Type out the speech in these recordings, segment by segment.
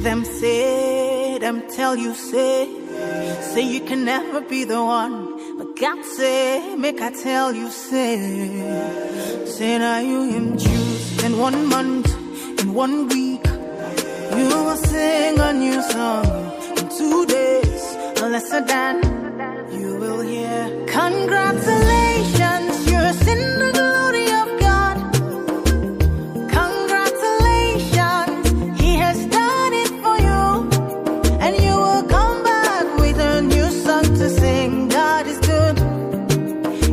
Them tell you, say you can never be the one. But God say, make I tell you, say now you him choose. In 1 month, in 1 week, you will sing a new song. In 2 days, lesser than you will hear. Congratulations, you're in the glory of God. Congratulations, He has done it for you. And you will come back with a new song to sing. God is good.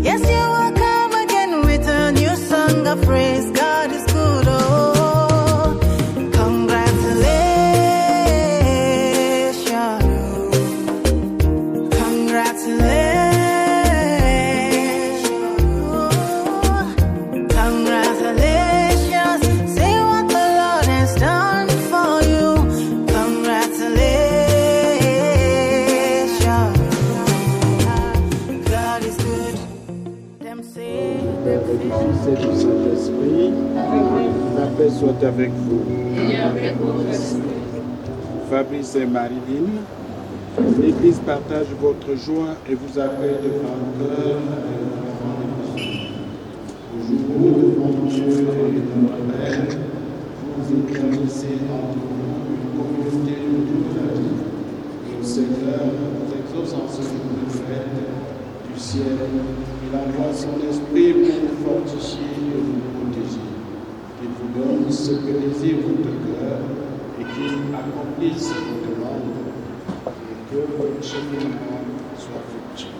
Yes, you will come again with a new song of praise. God is good. Oh, congratulations. Congratulations. Congratulations. Say what the Lord has done for you. Congratulations. God is good. Them say. Père et du Fils et du Saint-Esprit, la paix soit avec vous. Fabrice et Marilyn, l'Église partage votre joie et vous accueille de grand cœur. Aujourd'hui, devant Dieu et de notre Père, vous établissez entre vous une communauté de toute la vie. Et au Seigneur vous exauce en ce jour de fête du ciel. Il envoie son esprit pour vous fortifier et vous protéger. Qu'il vous donne ce que désire votre cœur et qu'il accomplisse vos demandes et que votre cheminement soit fructueux.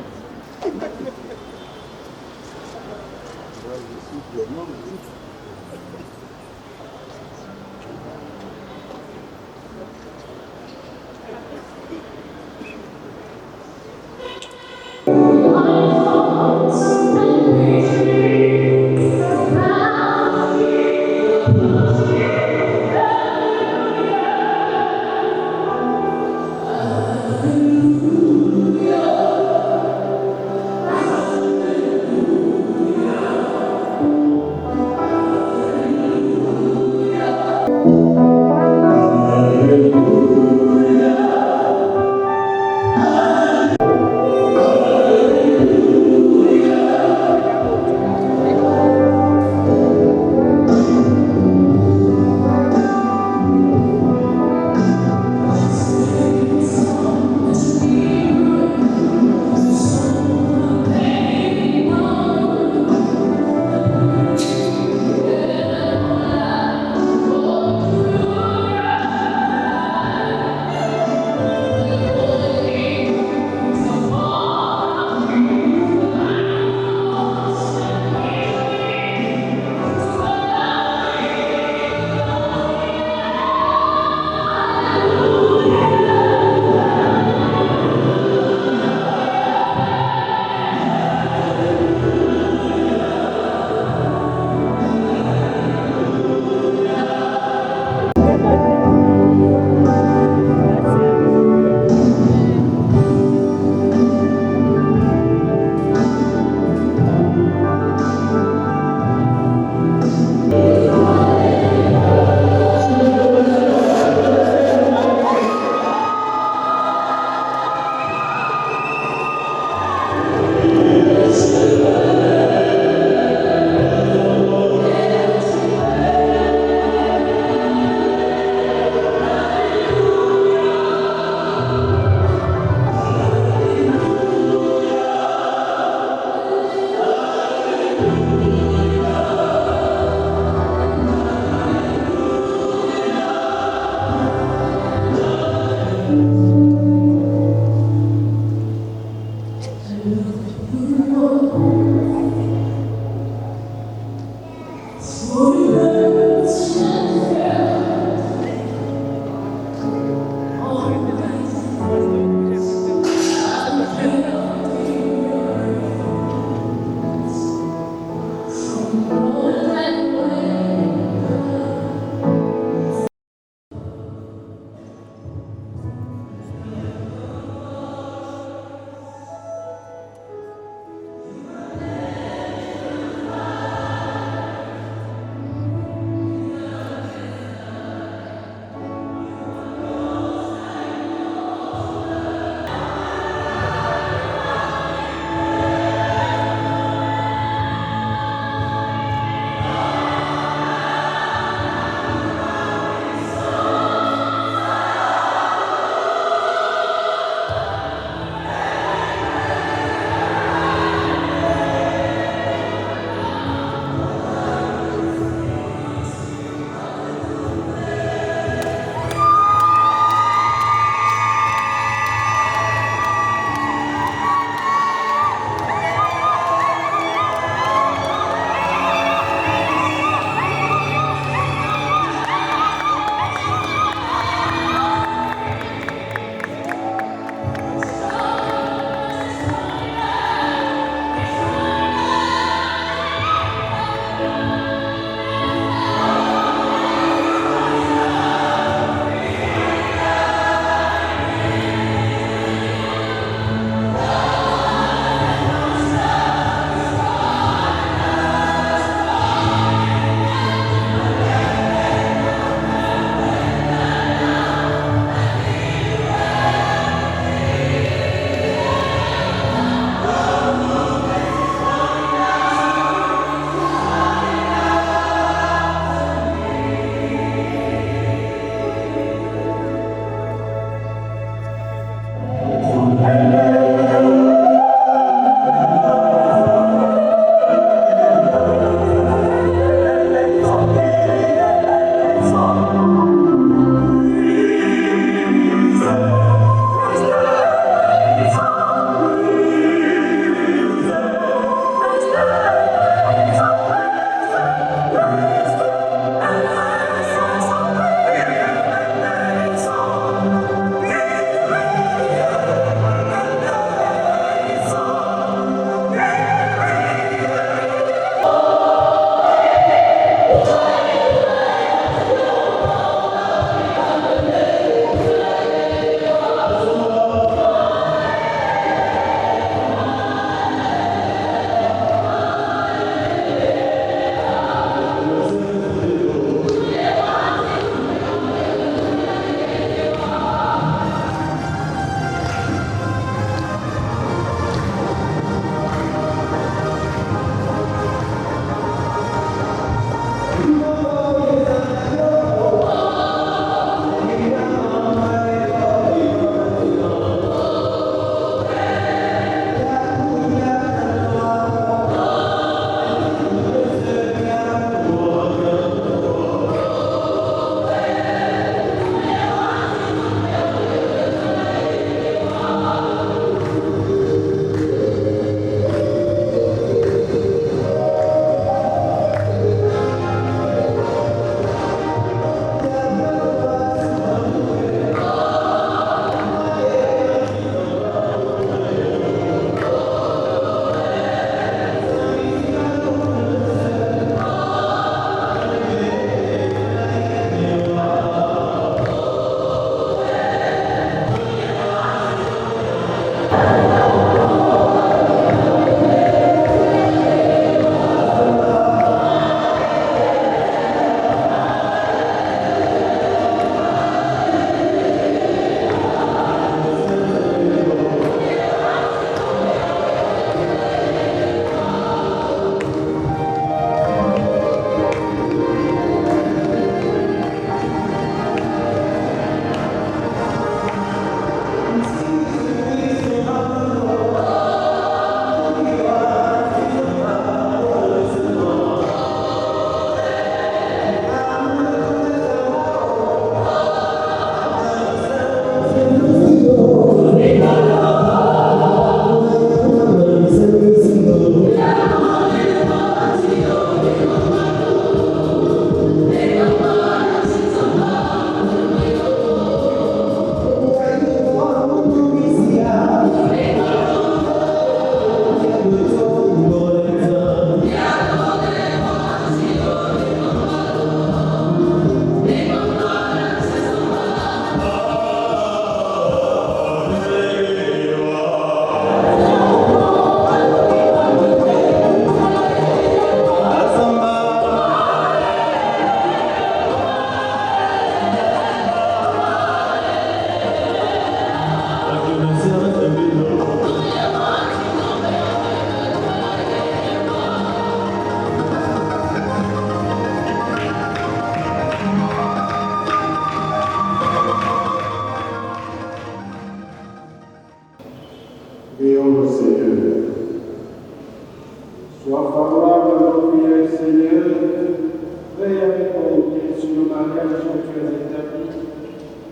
mariage que tu as établi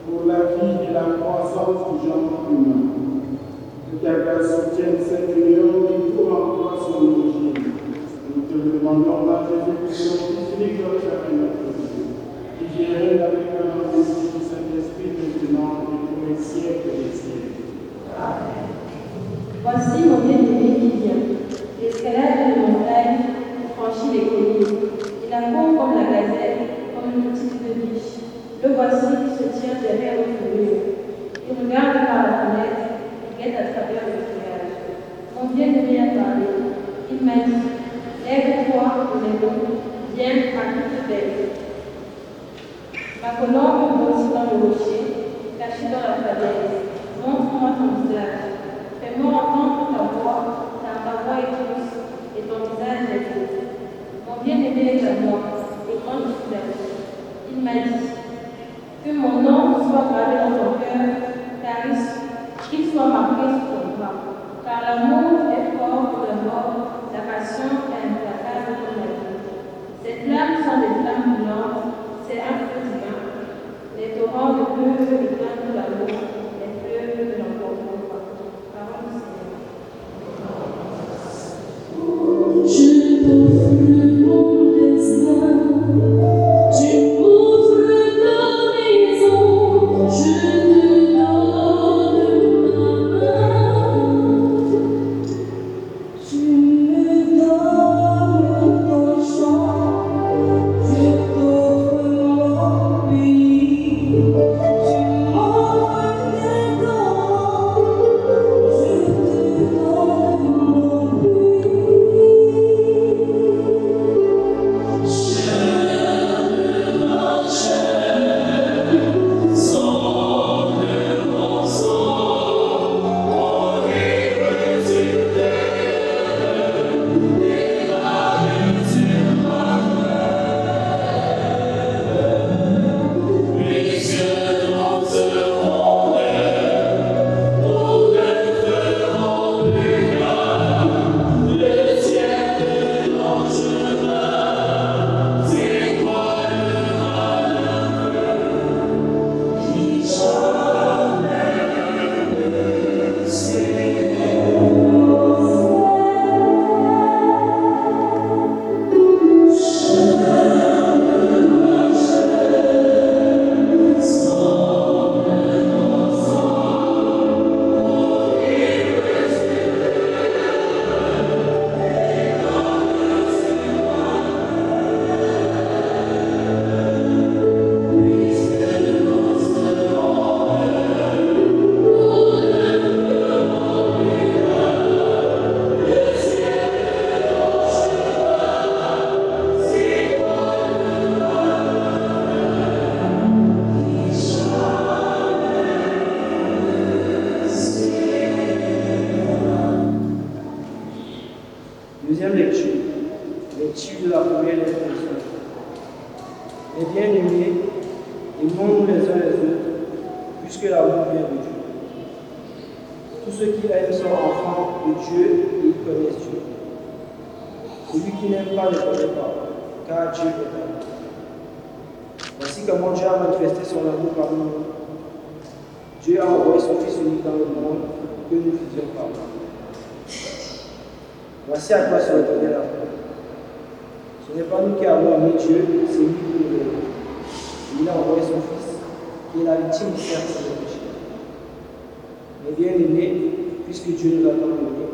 pour la vie et la croissance du genre humain. Que ta grâce soutienne cette union qui pour en toi son origine. Nous te le demandons par Jésus-Christ, ton Fils unique, notre Sacrement, qui vient avec un rendez-vous du Saint-Esprit maintenant et pour les siècles des siècles. Amen. Voici mon bien-aimé qui vient. L'escalade de montagne franchit les collines. Il accourt comme la gazelle, comme une petite biche. Le voici qui se tient derrière notre mur. Il regarde par la fenêtre, il guette à travers le feuillage. Mon bien-aimé a parlé. Il m'a dit, lève-toi, mon amour, viens à toute belle. Ma colombe bondit dans le rocher, cachée dans la falaise. Montre-moi ton visage. Fais-moi entendre ta voix, car ma voix est douce et ton visage est beau. Mon bien-aimé est à moi, et quand je suis à lui. Il m'a dit, que mon nom soit gravé dans ton cœur, car qu'il soit marqué sur ton bras. Car l'amour est fort pour la mort, la passion est implacable comme la vie. Ces flammes sont des flammes brûlantes, c'est un feu divin. Les torrents de feu éclatent l'amour, les fleuves de l'emportement. Parole du Seigneur. Je t'offre mon destin, tu m'offres ta maison, je te donne ma main, tu me donnes ton chant, je t'offre mon pays, tu m'offres tes dons, je te donne mon pays. Deuxième lecture. Lecture de la première lettre de Saint. Les bien-aimés, aimons-nous les uns les autres, puisque l'amour vient de Dieu. Tous ceux qui aiment sont enfants de Dieu et ils connaissent Dieu. Celui qui n'aime pas ne connaît pas, car Dieu est amour. Voici comment Dieu a manifesté son amour parmi nous. Dieu a envoyé son Fils unique dans le monde que nous faisions par nous. Voici à quoi se redonnait la foi. Ce n'est pas nous qui avons aimé Dieu, c'est lui qui nous aime. Il a envoyé son Fils, qui est la victime du service de péché. Mais bien aimés, puisque Dieu nous a tant aimés,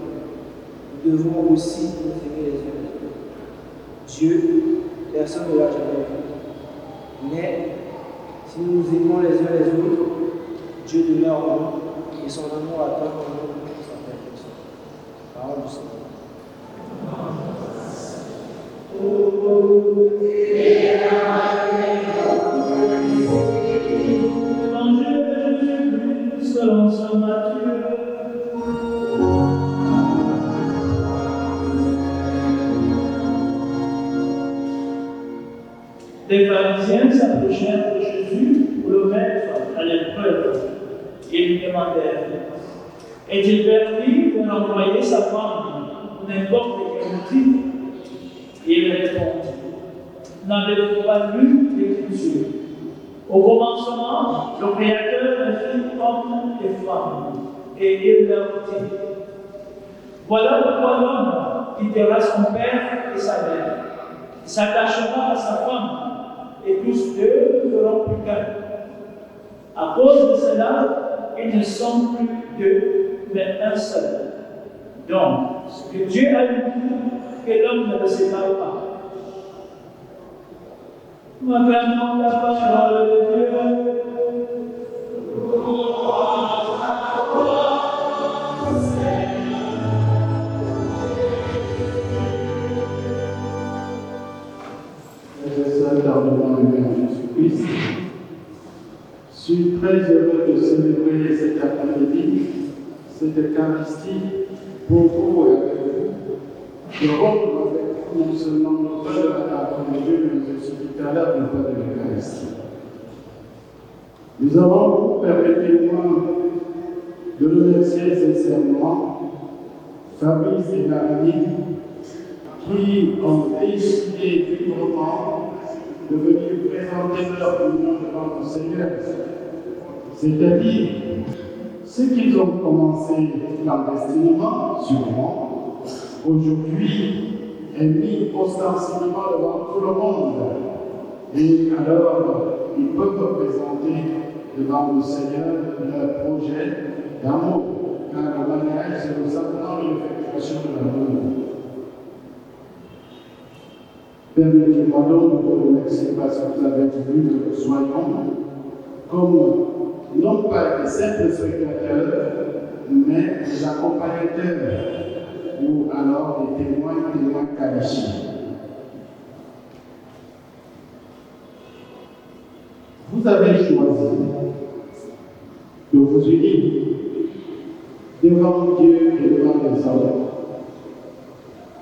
nous devons aussi nous aimer les uns les autres. Dieu, personne ne l'a jamais vu. Mais si nous nous aimons les uns les autres, Dieu demeure en nous et son amour attend en nous sa perfection. Parole du Seigneur. Selon saint Matthieu. Les pharisiens s'approchèrent de Jésus pour le mettre à l'épreuve et lui demandèrent: est-il permis de renvoyer sa femme pour n'importe quel motif? Et il répondit: n'avez-vous pas lu l'Écriture? Au commencement, le Créateur fit hommes et femmes, et il leur dit, voilà pourquoi l'homme quittera son père et sa mère, il s'attachera à sa femme, et tous deux ne feront plus qu'un. À cause de cela, ils ne sont plus deux, mais un seul. Donc, ce que Dieu a dit, que l'homme ne le sépare pas. Acclamons la parole de Dieu. Dans le nom de Jésus-Christ, je suis très heureux de célébrer cet après-midi, cette Eucharistie pour vous et avec vous. Je rentre avec vous non seulement le pain de la parole de Dieu, mais aussi tout à l'heure le pain de l'Eucharistie. Nous avons, permettez-moi de remercier sincèrement Fabrice et Marie qui ont décidé librement de venir présenter leur opinion devant le Seigneur. C'est-à-dire, ce qu'ils ont commencé clandestinement, sûrement, aujourd'hui est mis ostensiblement devant tout le monde. Et alors, ils peuvent présenter devant le Seigneur leur projet d'amour. Car le mariage, c'est le sacrement de l'effectuation de l'amour. Permettez-moi donc de vous remercier parce que vous avez voulu que nous soyons comme non pas des simples spectateurs, mais des accompagnateurs ou alors des témoins qualifiés. Vous avez choisi de vous unir devant Dieu et devant les hommes.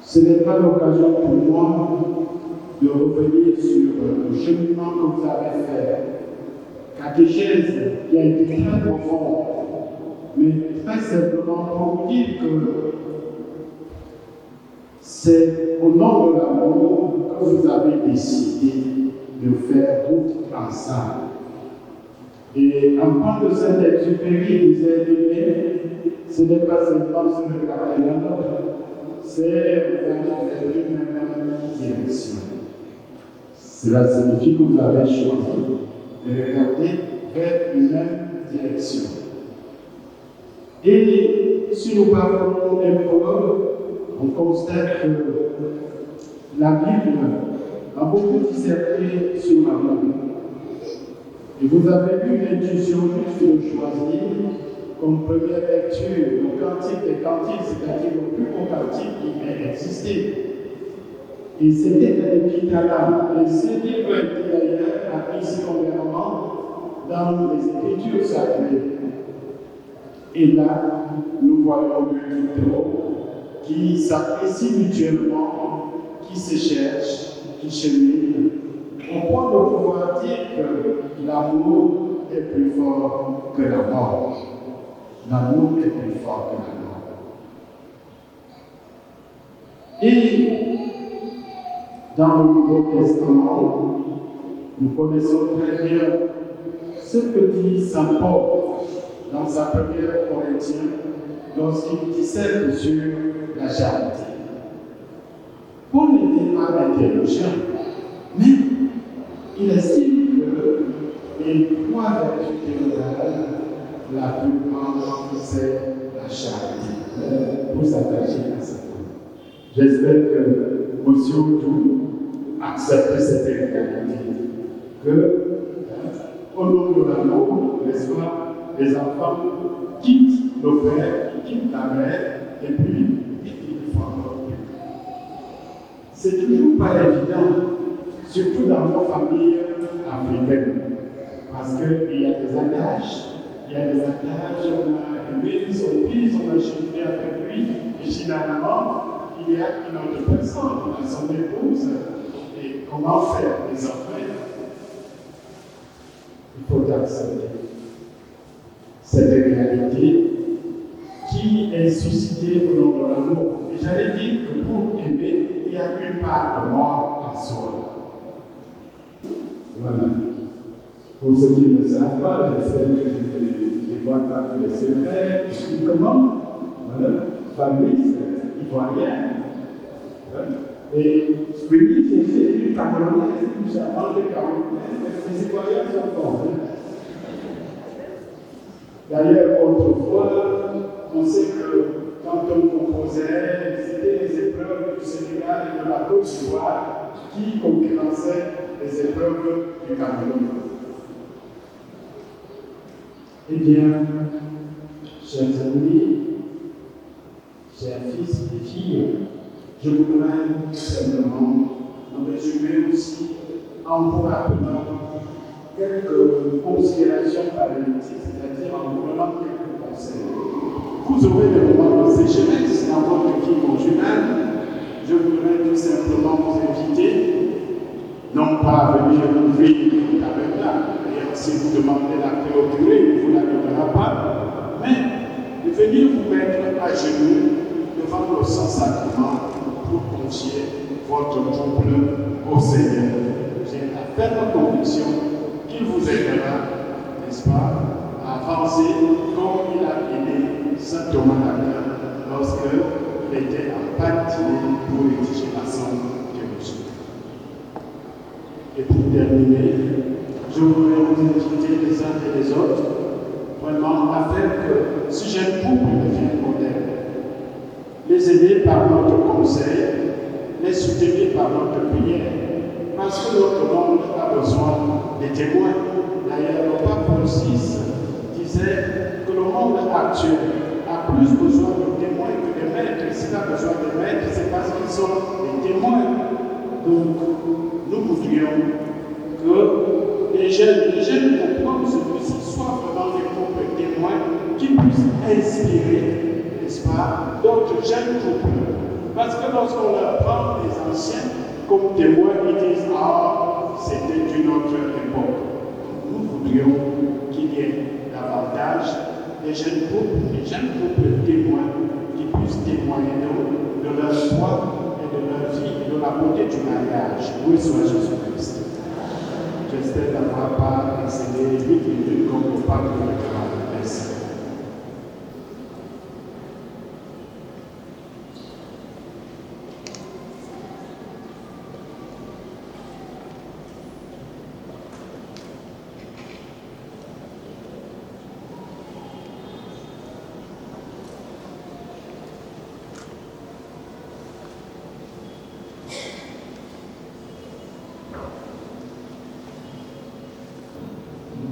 Ce n'est pas l'occasion pour moi de revenir sur le cheminement que vous avez fait. Catéchèse qui a été très profond, mais très simplement pour vous dire que c'est au nom de l'amour que vous avez décidé de faire route ensemble. Et en parlant de Saint-Exupéry, il disait ce n'est pas seulement se regarder la nôtre, c'est vers une même direction. Cela signifie que vous avez choisi de regarder vers une même direction. Et si nous parlons d'hébreu, on constate que la Bible a beaucoup disserté sur l'amour. Et vous avez eu l'intuition juste de choisir comme première lecture le cantique des cantiques, c'est-à-dire le plus beau cantique qui ait existé. Et c'était un épithalame. Et ce livre était d'ailleurs appris secondairement dans les Écritures sacrées. Et là, nous voyons deux héros qui s'apprécient mutuellement, qui se cherchent, qui cheminent, au point de pouvoir dire que l'amour est plus fort que la mort. L'amour est plus fort que la mort. Et dans le Nouveau Testament, nous connaissons très bien ce que dit saint Paul dans sa première Corinthiens lorsqu'il disserte sur la charité. Paul n'était pas intelligent, mais il estime que les trois vertus théologales, la plus grande, c'est la charité. Pour s'attacher à ça. J'espère que M. Oudou accepte cette réalité. Que, au nom de l'amour, n'est-ce pas, les enfants quittent le père, quittent la mère, et puis ils font leur père. C'est toujours pas évident, surtout dans nos familles africaines, parce qu'il y a des attaches. Il y a des attaches, on a aimé son fils, on a cheminé avec lui, et finalement, il y a une autre personne, son épouse. Et comment faire les enfants? Il faut accepter cette réalité qui est suscitée au nom de l'amour. Et j'allais dire que pour aimer, il y a une part de mort en soi. Voilà. Pour ceux qui ne savent pas, j'essaie de voir par les secrets, comment, voilà, Fabrice, ivoirien, et Félix, c'est du Camerounais, tout ça, entre Camerounais, les Ivoiriens sont forts. D'ailleurs, autrefois, on sait que quand on composait, c'était les épreuves du Sénégal et de la Côte d'Ivoire qui concurrençaient les épreuves du Cameroun. Eh bien, chers amis, chers fils et filles, je voudrais simplement en résumer aussi en vous rappelant quelques considérations paralytiques, c'est-à-dire en vous donnant quelques conseils. Vous aurez des moments de sécheresse dans votre vie conjugale. Je voudrais tout simplement vous inviter, non pas à venir ouvrir avec là. D'ailleurs, si vous demandez la paix au curé, il ne vous la donnera pas. Mais de venir vous mettre à genoux devant le Saint-Sacrement pour confier votre couple au Seigneur. J'ai la ferme conviction qu'il vous aidera, n'est-ce pas, à avancer comme il a aidé saint Thomas d'Aquin lorsqu'il était en Palestine pour rédiger la somme théologique. Et pour terminer, je voudrais vous inviter les uns et les autres vraiment à faire que ce jeune couple devienne modèle. Les aider par notre conseil, les soutenir par notre prière, parce que notre monde a besoin des témoins. D'ailleurs, le pape Paul VI disait que le monde actuel a plus besoin de témoins que de maîtres. S'il a besoin de maîtres, c'est parce qu'ils sont des témoins. Donc, nous voudrions que les jeunes comprennent celui-ci soient vraiment des couples témoins qui puissent inspirer, n'est-ce pas, d'autres jeunes couples. Parce que lorsqu'on leur prend les anciens comme témoins, ils disent « Ah, c'était une autre époque ». Nous voudrions qu'il y ait davantage des jeunes couples témoins qui puissent témoigner de leur foi et de leur vie et de la beauté du mariage. Où soit Jésus-Christ. J'espère n'avoir pas excédé 8 minutes comme le pape de la grande. Merci.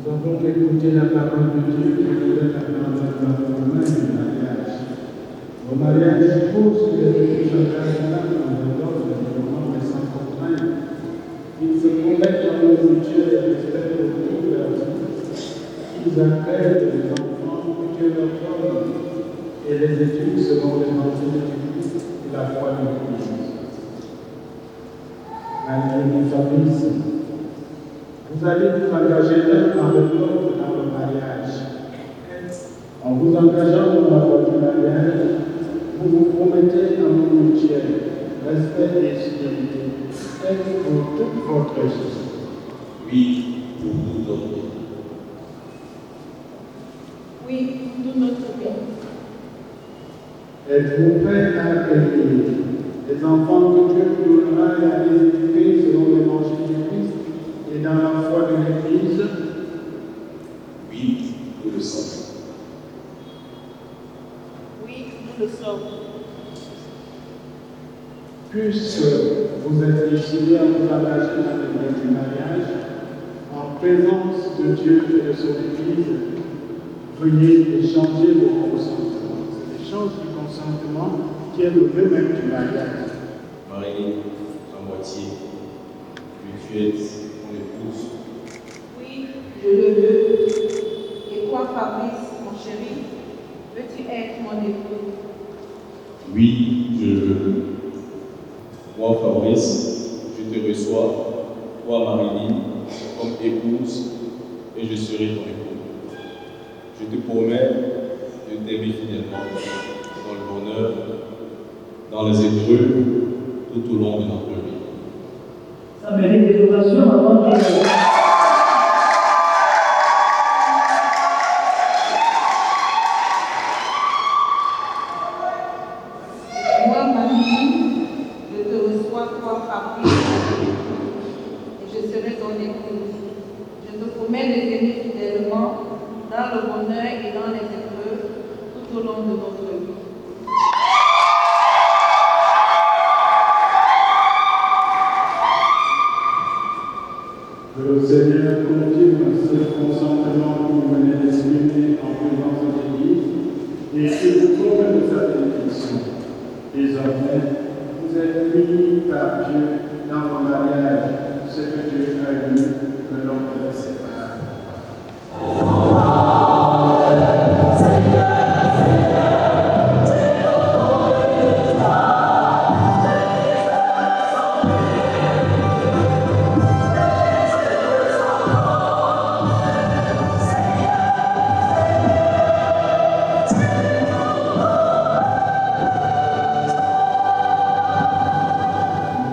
Nous avons écouté la parole de Dieu qui nous donne la parole du mariage. Au mariage, pour ce qui est engagement en dehors de l'événement et sans contrainte, ils se promettent dans le futur et respectent autour de leur vie. Ils appellent les enfants que Dieu leur donne et les études selon l'évangile du Christ et la foi de Christ. Malgré Fabrice, vous allez vous engager l'un avec l'autre dans le mariage. En vous engageant dans la voie du mariage, vous vous promettez amour mutuel, respect et fidélité, et pour toute votre vie. Oui, pour nous donner. Oui, pour tout notre bien. Êtes-vous prêts à accueillir les enfants que Dieu vous donnera et à les éduquer selon l'évangile du Christ et dans la foi de l'Église? Oui, nous le sommes. Oui, nous le sommes. Puisque vous êtes décidés à vous engager dans le voie du mariage, en présence de Dieu et de son Église, veuillez échanger vos consentements. C'est l'échange du consentement qui est le vœu même du mariage. Marie, à moitié, tu es mon épouse. Oui, je le veux. Et toi, Fabrice, mon chéri, veux-tu être mon époux? Oui, je le veux. Moi, Fabrice, je te reçois, toi, Marie, comme épouse, et je serai ton époux. Je te promets de t'aimer fidèlement, dans le bonheur, dans les épreuves, tout au long de notre vie. Ça mérite des ovations avant qu'il ton épouse. Je te promets de t'aimer fidèlement dans le bonheur et dans les épreuves tout au long de notre vie. Que le Seigneur confirme ce consentement que vous venez d'exprimer en présence de l'Église et que vous trouvez de sa bénédiction. Désormais, vous êtes unis par Dieu dans vos mariages, ce que Dieu a eu, que l'on ne sépare pas.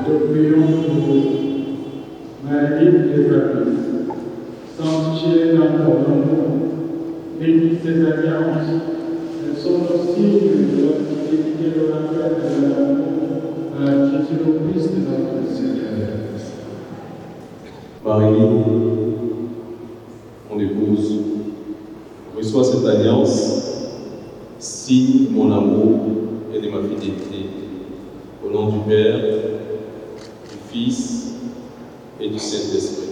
Nous prions pour Marie et Fabrice. Sanctifiées dans ton amour, bénis ces alliances. Elles sont aussi de votre fidélité de la paix de l'amour à Jésus-Christ notre Seigneur. Marie, mon épouse, reçois cette alliance, signe mon amour et de ma fidélité. Au nom du Père, du Fils et du Saint-Esprit.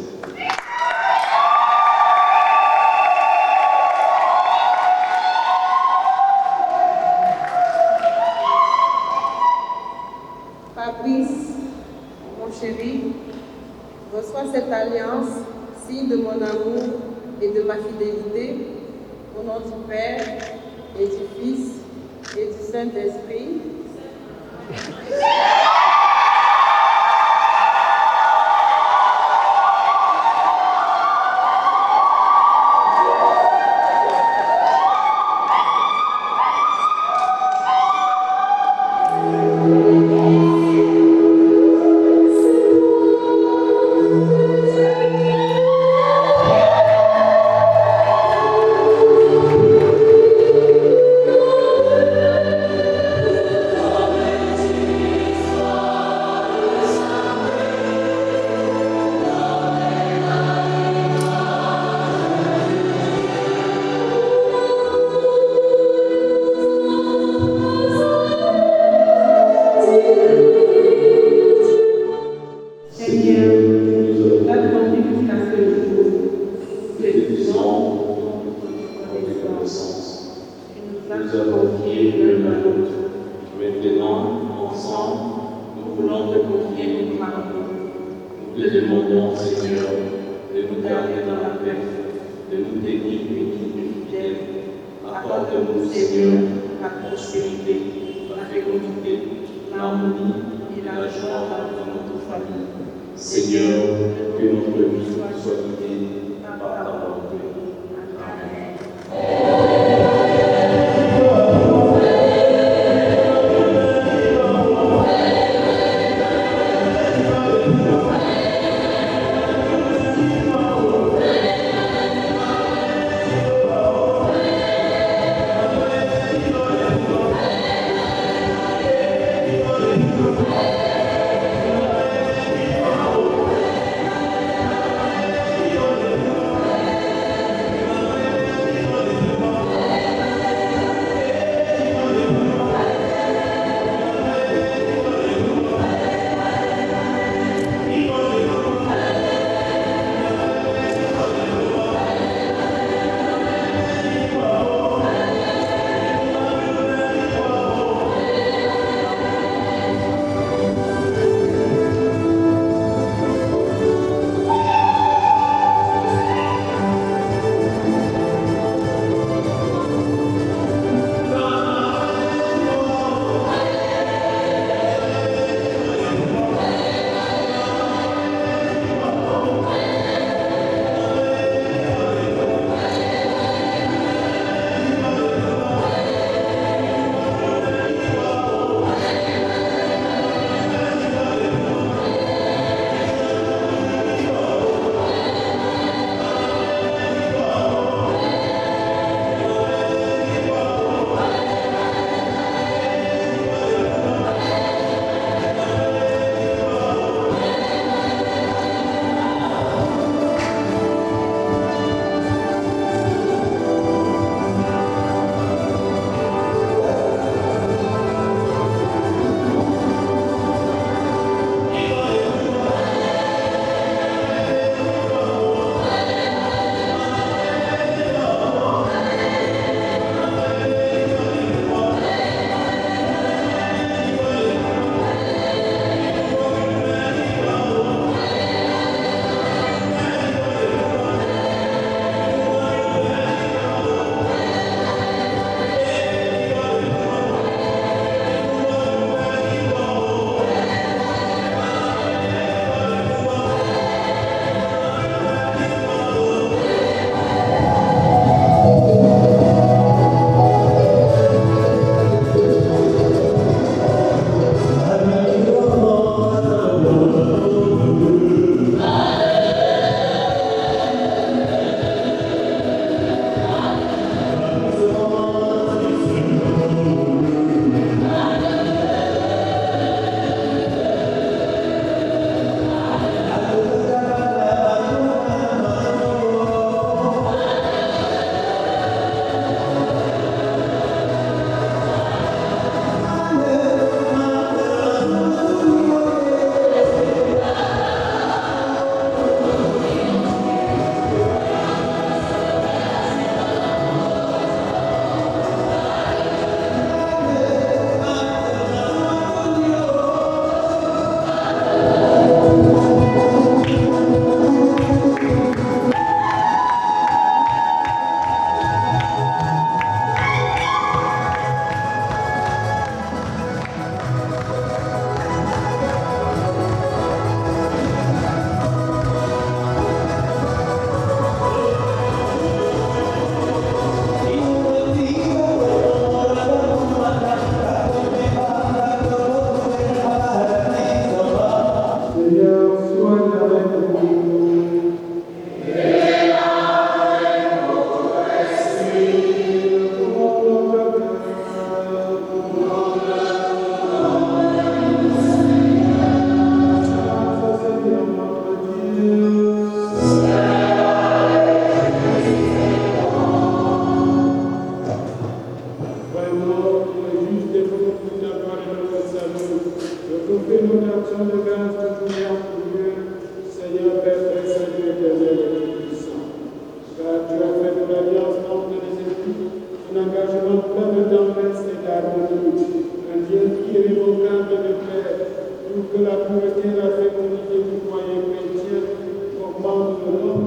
Fabrice, mon chéri, reçois cette alliance, signe de mon amour et de ma fidélité, au nom du Père et du Fils et du Saint-Esprit. Nous avons confié l'un à l'autre. Maintenant, ensemble, nous voulons te confier nos parcours. Nous te demandons, Seigneur, de nous garder dans la paix, de nous tenir unis et fidèles. Accorde-nous, Seigneur, la prospérité, la fécondité, l'harmonie et la joie dans notre famille. Seigneur, que notre vie soit guidée par ta volonté. Amen.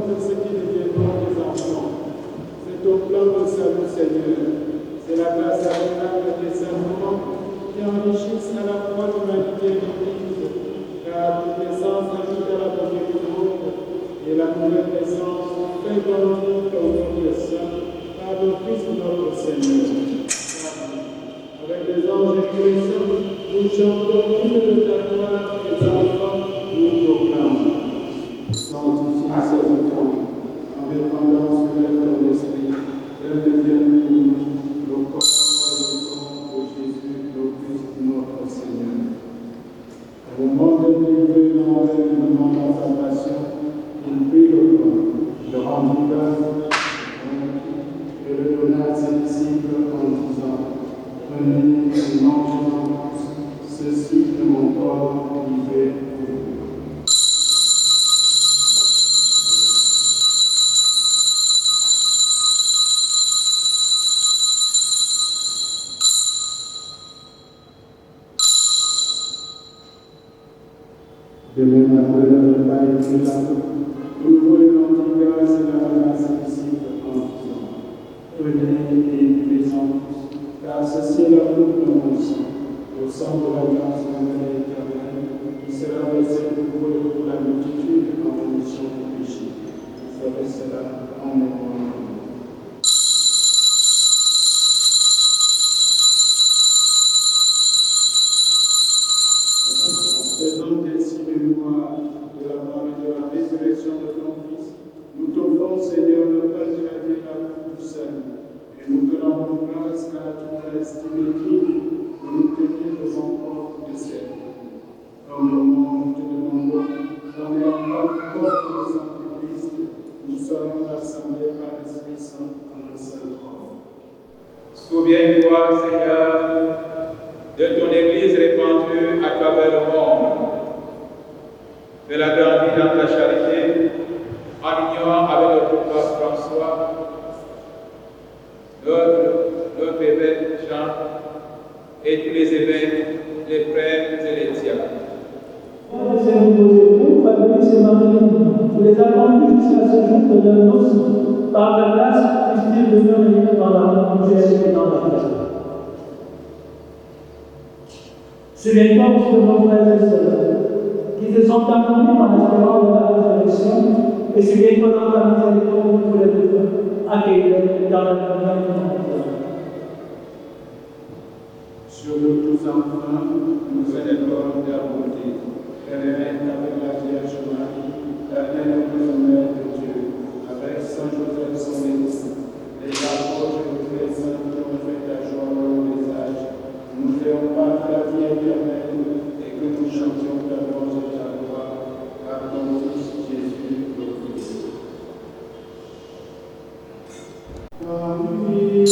de ceux qui deviendront des enfants. C'est ton plan de salut, Seigneur. C'est la grâce admirable des sacrements qui enrichissent à la fois l'humanité et l'Église, car toute naissance ajoute à la beauté du monde, et la nouvelle naissance fait grandir ton nom de saint par le Christ notre Seigneur. Avec les anges et les saints, nous chantons l'hymne de ta gloire, les enfants nous proclament. Sanctifie ce temps, en dépendance de ton esprit, qu'elle devienne pour nous le corps et le sang de Jésus, le Christ notre Seigneur. Au moment de livrer l'enlèvement de sa passion, il prit le pain, le rendit grâce, et le donna à ses disciples en disant: Prenez et mangez-en tous, ceci est mon corps livré pour vous. De même, après le repas et le nous prenons grâce et la grâce à ses disciples en disant: Prenez et buvez-en tous, car ceci est la coupe de mon sang, le sang de l'alliance nouvelle et éternelle, qui sera versé pour vous et pour la multitude en rémission du péché. Faites cela en mémoire de moi. Faisons ainsi mémoire de la mort et de la résurrection de ton Fils, nous t'offrons, Seigneur, le pain de la vie et la coupe du salut, et nous te rendons grâce car tu nous as estimé dignes de nous tenir de son corps de ciel. Dans le monde, nous te demandons, dans les corps du sang du Christ, nous serons rassemblés par l'Esprit Saint en un seul corps. Souviens-toi, Seigneur, de ton Église répandue à travers le monde. Fais-la grandir dans ta charité, en union avec notre pape François, notre évêque Jean, et tous les évêques, les prêtres et les diacres. Ces nouveaux époux, Fabrice et Marie, vous les attendez jusqu'à ce jour de leur noces. Par la grâce, puisse-t-il demeurer dans la mutuelle et dans la paix. Souviens-toi aussi de nos frères et sœurs qui se sont abandonnés par l'espérance de la résurrection, et souviens-toi dans ta miséricorde pour les deux, accueille-les dans la lumière de ton cœur. Sur nous tous enfants, nous célébrons ta bonté. Elle règne avec la Vierge Marie, la bienheureuse Mère de Dieu, avec Saint Joseph son époux, les apôtres et tous les saints qui ont fait ta joie au visage. Nous faisons part de la vie éternelle et que nous chantions ta louange et ta gloire par ton Fils Jésus le Christ. Amen.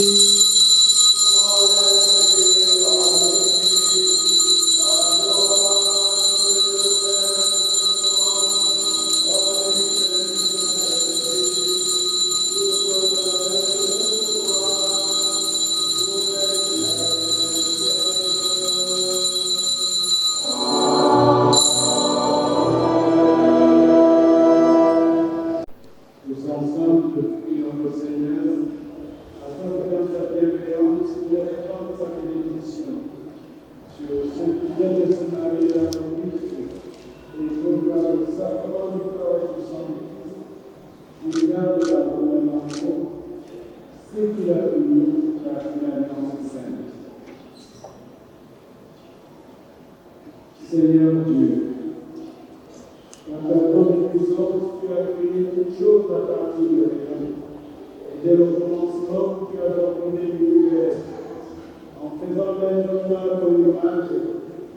Seigneur Dieu, dans ta bonne puissance, tu as créé toutes choses à partir de rien. Et dès le commencement, tu as ordonné l'univers. En faisant l'être humain à ton image,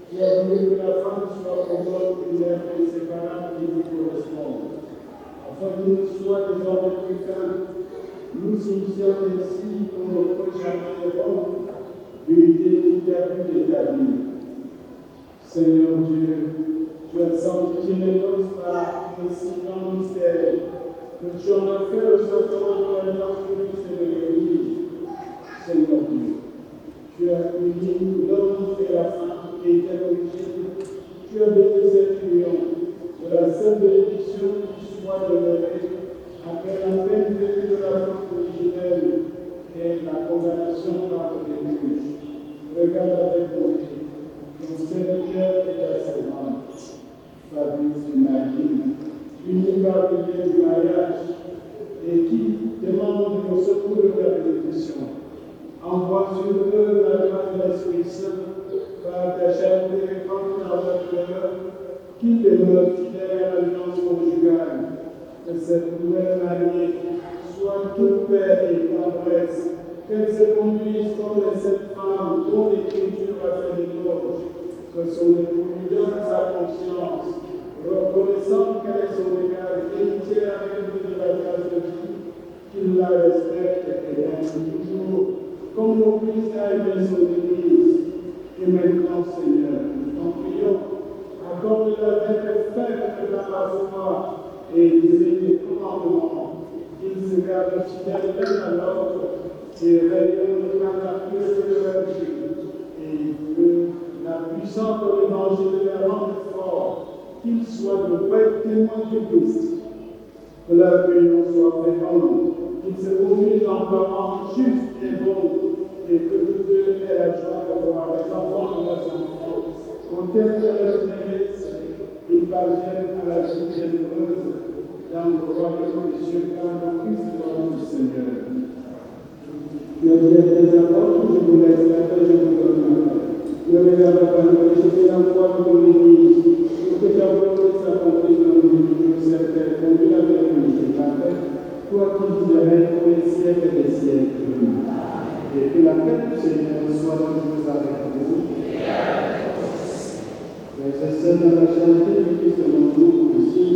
tu as voulu que la femme soit pour l'homme une mère inséparable qui lui corresponde. Afin qu'il ne soit désormais plus qu'un, nous initions ainsi qu'on ne peut jamais répondre l'unité qui t'a pu établir. Seigneur Dieu, tu as sanctifié les noces par un si grand mystère que tu en as fait le sacrement de l'alliance du Christ et de l'Église. Seigneur Dieu, tu as uni l'homme et la femme qui étaient l'origine. Tu as béni cette union de la sainte bénédiction qui soit demeurée après la peine vécue de la faute originelle et la condamnation par les juges, regarde avec bonté ton serviteur et ta servante, Fabrice et Marie, unis par le lien du mariage, et qui demandent le secours de la bénédiction. Envoie sur eux la joie de l'Esprit Saint par ta charité répandue dans leur cœur, qu'ils demeurent fidèles à l'alliance conjugale, que cette nouvelle mariée soit toute paix et tendresse, qu'elle se conduise comme les sept femmes dont l'Écriture a fait l'éloge, que son époux lui donne sa conscience, reconnaissant qu'elle est son égale, héritière avec lui de la grâce de Dieu, qu'il la respecte et l'aime toujours, comme le Christ a aimé son Église. Et maintenant, Seigneur, nous t'en prions, accorde-leur d'être ferme dans la foi et des commandements, qu'ils se gardent fidèles l'un à l'autre et rayonnent par la pureté de leur vie, et que la puissance de l'Évangile les rende forts, qu'ils soient de vrais témoins du Christ. Que leur union soit féconde, qu'ils se conduisent en parents justes et bons, et que tous deux aient la joie de voir les enfants de leurs enfants, au terme de leur mérite, ils parviennent à la vie généreuse dans le royaume des cieux par le Christ du Seigneur. Je dirai des apôtres, je vous laisse la paix, je vous donne la paix. Je regarde la parole, je fais l'envoi de mon Église, pour que ta volonté s'accomplisse dans nos vies, je sais qu'elle conduit la vérité, la paix, toi qui dirais pour les siècles des siècles. Et que la paix du Seigneur soit toujours avec vous. Frères et sœurs, dans la charité du Christ, nous aussi.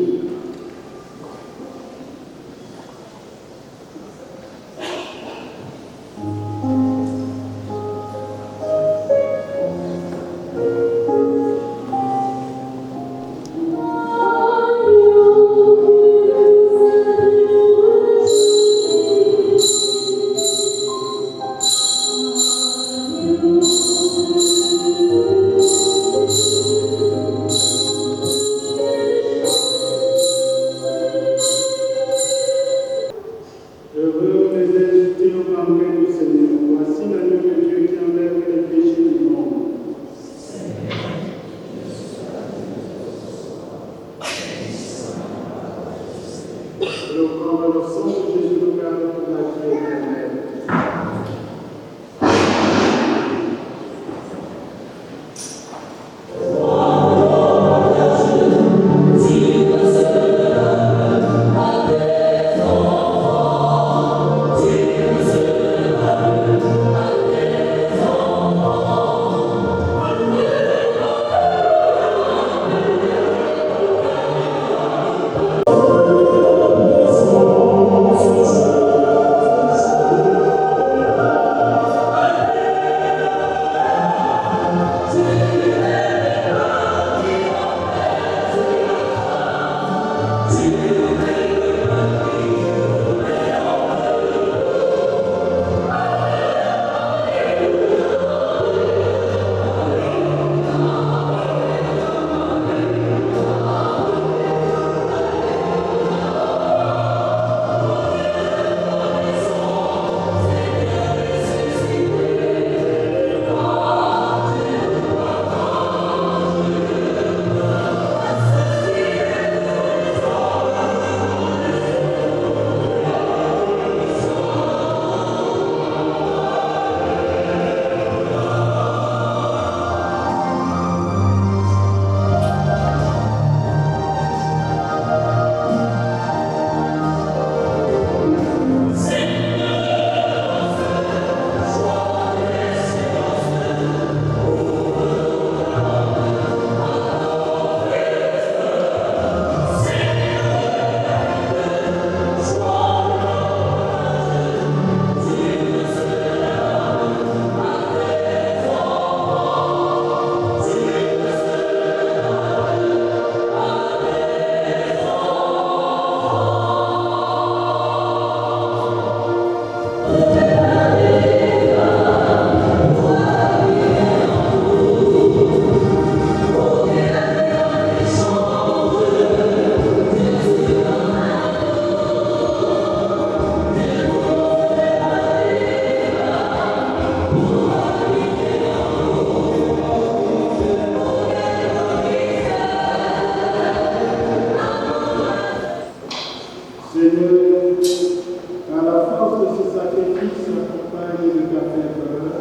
à la force de ce sacrifice accompagné de ta ferveur,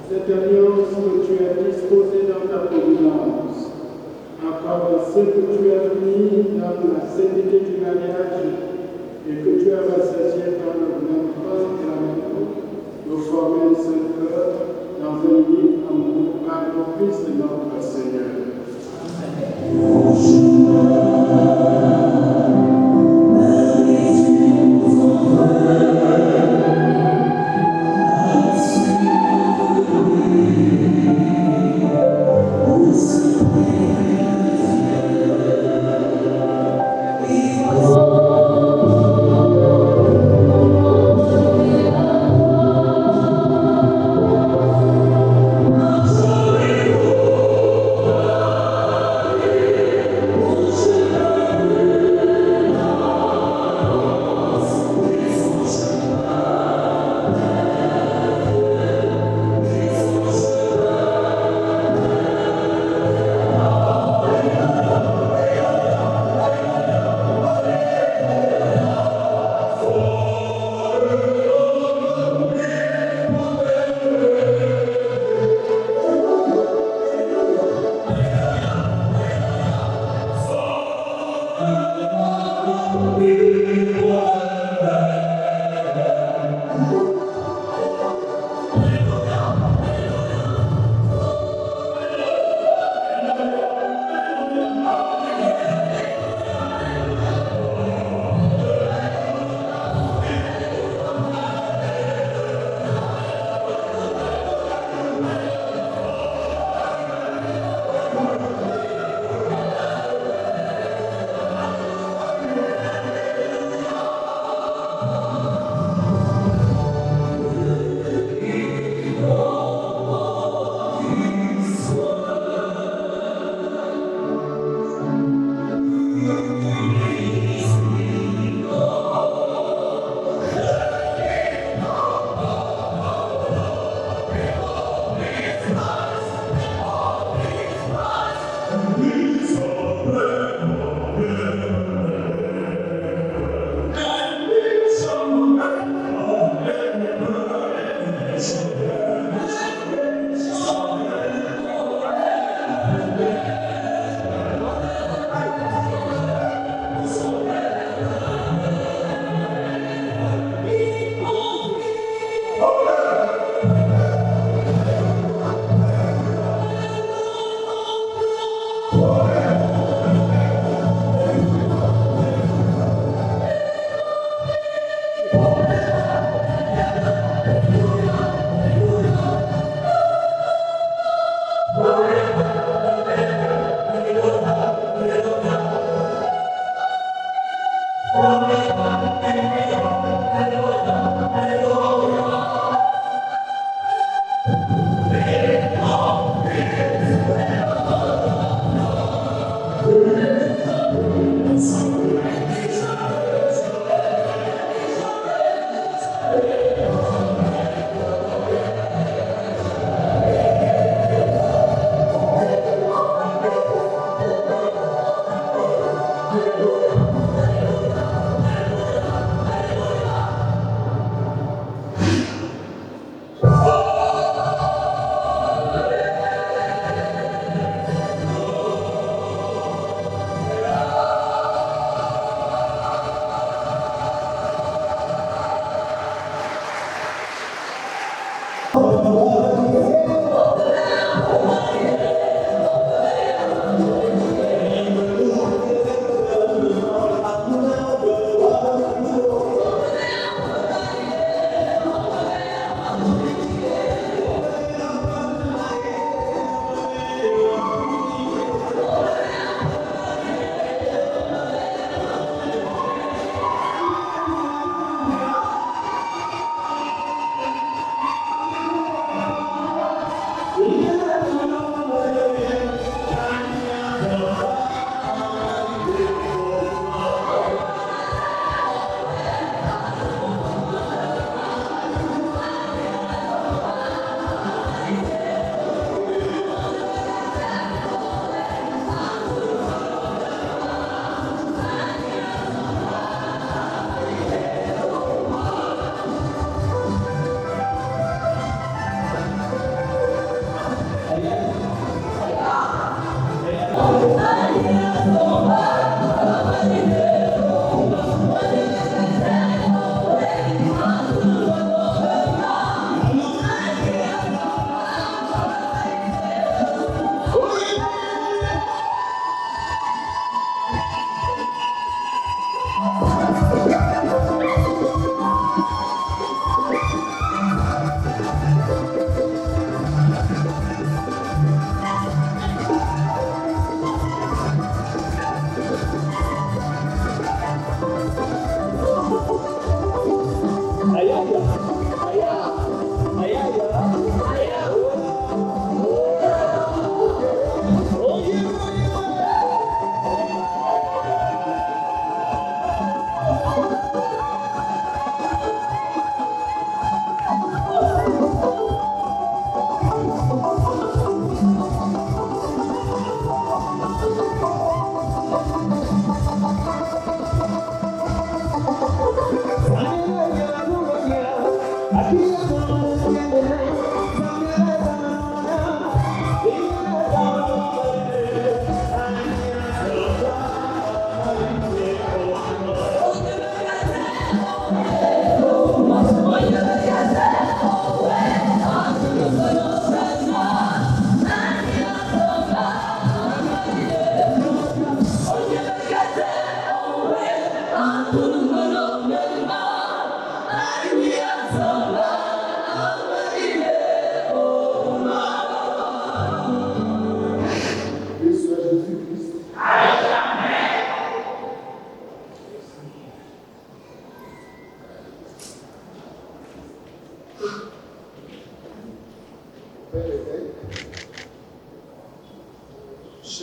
cette alliance que tu as disposée dans ta providence, accorde ce que tu as mis dans la sainteté du mariage et que tu as rassasié dans le même pain et la même eau, de former un seul cœur dans un lit amour par le Christ notre Seigneur.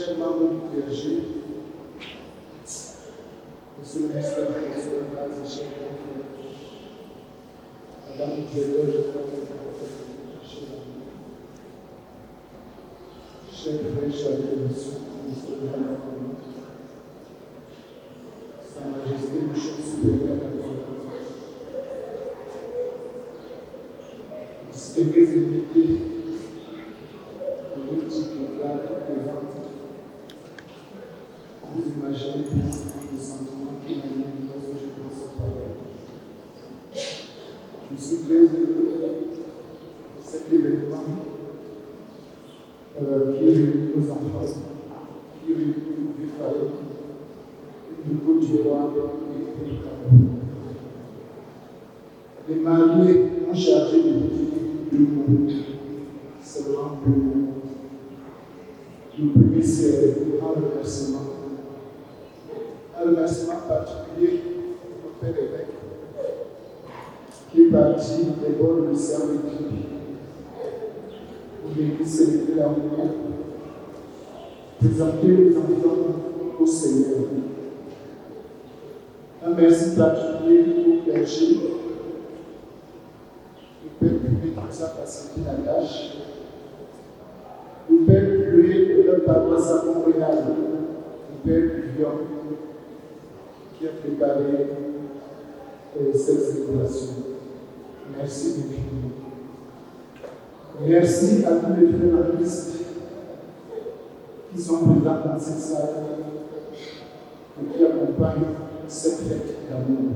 chers membres du clergé, Monsieur le ministre de la Base, chers collègues, Madame Diallo, je crois que chers frères, chers Monsieur le ministre de la Base, Sa Majesté le chef supérieur de la Base, distingués invités, vous imaginez bien le sentiment qui m'anime lorsque je pense aux paroles. Je suis très heureux de cet événement qui réunit nos enfants, qui réunit nos vieux familles, une Côte d'Ivoire et le Cameroun. Les mariés ont chargé de dire deux mots, seulement deux mots. Le premier, c'est un remerciement. Un remerciement particulier au Père évêque qui est parti des bords de Saint-Écrit pour venir célébrer la union, présenter les enfants au Seigneur. Un merci particulier au clergé, le Père public qui nous a facilité la tâche. Le Père curé de notre paroisse à Montréal, le Père Vivian, qui a préparé cette célébration. Merci infiniment. Merci à tous les frères en Christ qui sont présents dans cette salle et qui accompagnent cette fête d'amour.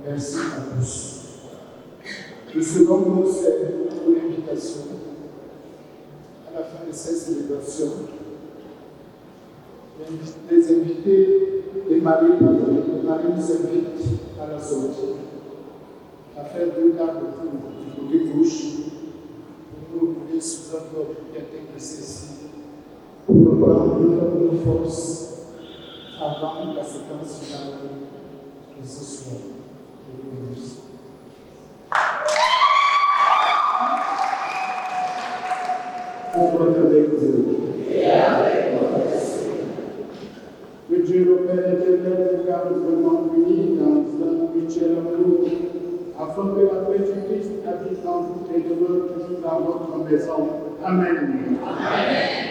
Merci à tous. Le second mot, c'est une invitation. À la fin de cette célébration, les invités, les maris nous invitent à la sortie, à faire deux quarts de tour du côté gauche pour nous retrouver sous un corps bibliothèque de celle-ci pour reprendre nos forces avant la séquence finale de ce soir. Je vous remercie. Pour votre avec vous. Et avec votre esprit. Que Dieu le Père éternel vous garde vraiment unis dans un mutuel amour, afin que la paix du Christ habite en vous et demeure toujours dans votre maison. Amen. Amen.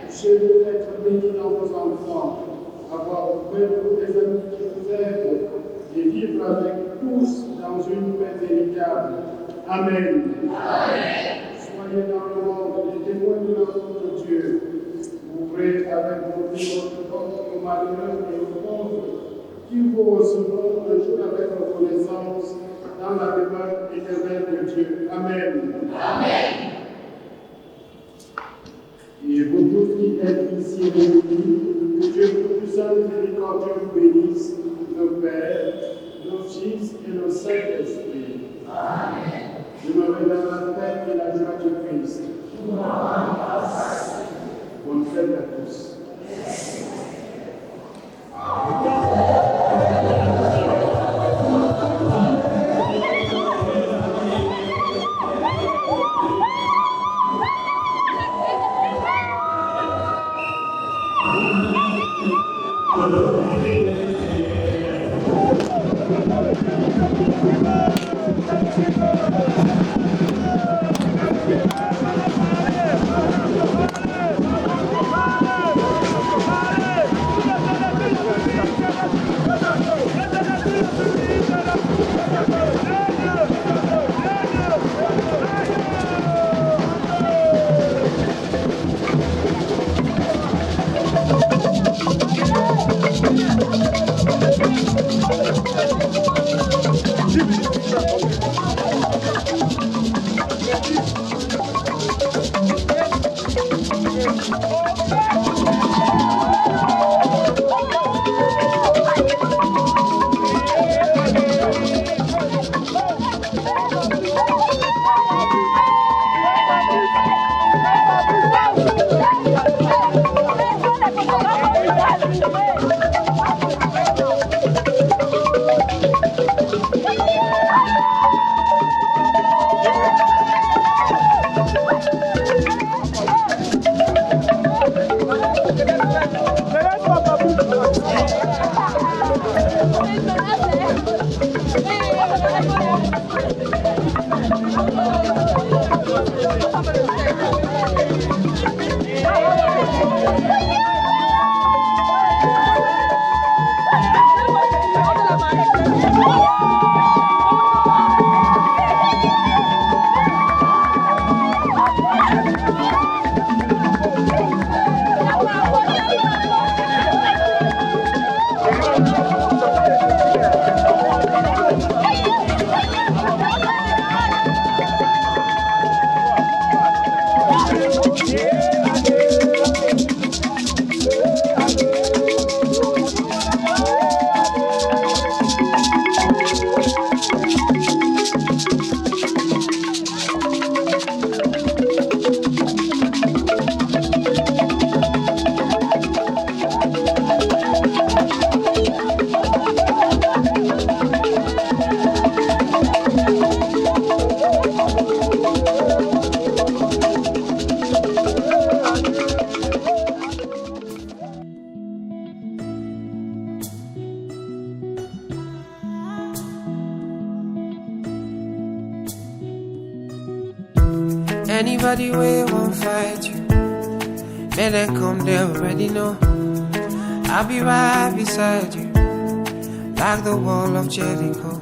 Touchez-vous d'être bénis dans vos enfants, avoir auprès de vous des amis qui vous aident et vivre avec tous dans une paix véritable. Amen. Amen. Soyez dans le monde des témoins de l'amour de Dieu. Ouvrez avec votre porte aux malheureux et aux pauvres qui vous recevront le jour avec reconnaissance dans la demeure éternelle de Dieu. Amen. Amen. Et vous tous qui êtes ici réunis, que Dieu Tout-Puissant et miséricordieux vous bénisse, le Père, le Fils et le Saint-Esprit. Amen. Demeurez dans la paix et la joie du Christ. Bonne fête à tous. Anybody way won't fight you, may they come, they already know. I'll be right beside you, like the wall of Jericho.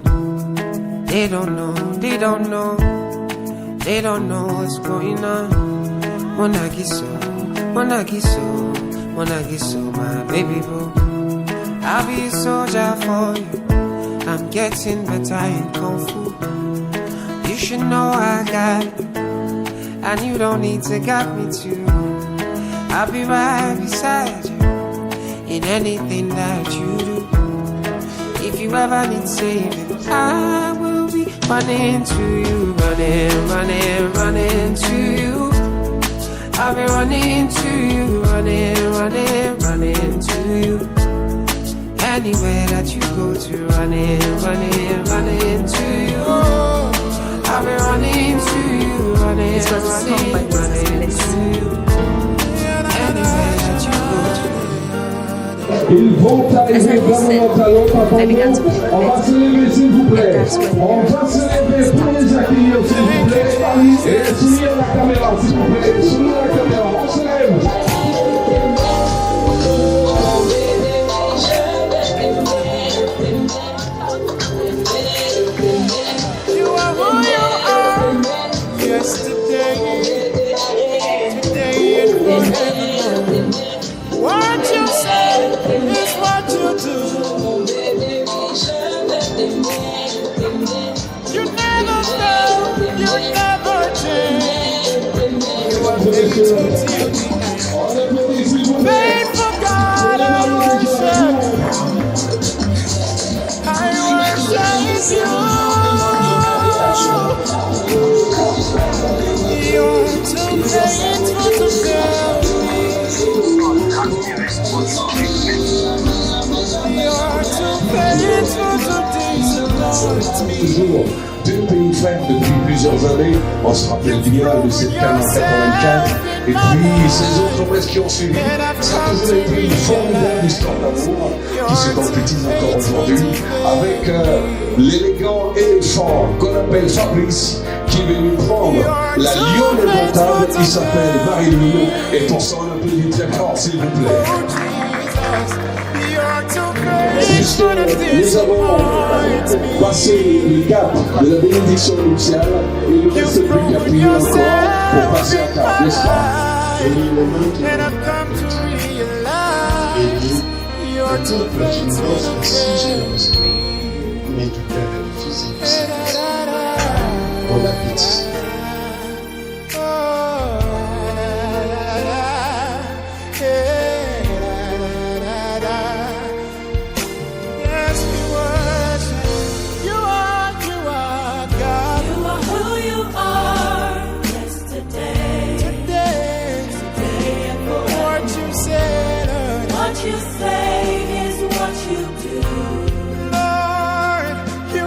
They don't know, they don't know, they don't know what's going on. Monagiso, my baby boo. I'll be a soldier for you. I'm getting better in Kung Fu. You should know I got you, and you don't need to guide me too. I'll be right beside you in anything that you do. If you ever need saving, I will be running to you, running to you. I'll be running to you, running to you. Anywhere that you go to, running to you. I'll be running to you, running to you. Anywhere that you go to. Ils vont arriver dans notre talon, papa. On va se lever, s'il vous plaît. On va se lever pour les accueillir, s'il vous plaît. Et souriez la caméra, s'il vous plaît. Souriez la caméra, on se lève. What you say is what you do. You never fail, you never change. You are faithful till the end. Faithful God, I worship. I worship you. You're too faithful to fail me. Toujours deux pays frères depuis plusieurs années. On se rappelle bien de cette canne en 84. Et puis ces autres promesses qui ont suivi. Ça a toujours été une formidable histoire d'amour qui se concrétise encore aujourd'hui avec l'élégant éléphant qu'on appelle Fabrice, qui est venu prendre la lionne indomptable qui s'appelle Marie-Louise. Et pour ça, on applaudit très fort, s'il vous plaît. Nous avons passé le cap de la bénédiction nuptiale et il ne reste plus qu'à prier encore pour passer à table, n'est-ce pas? And I've come to realize you're too faithful to fail me. Bon appétit. You say is what you do, Lord. You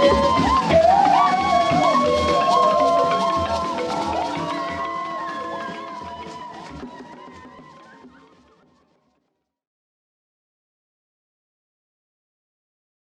Thank you.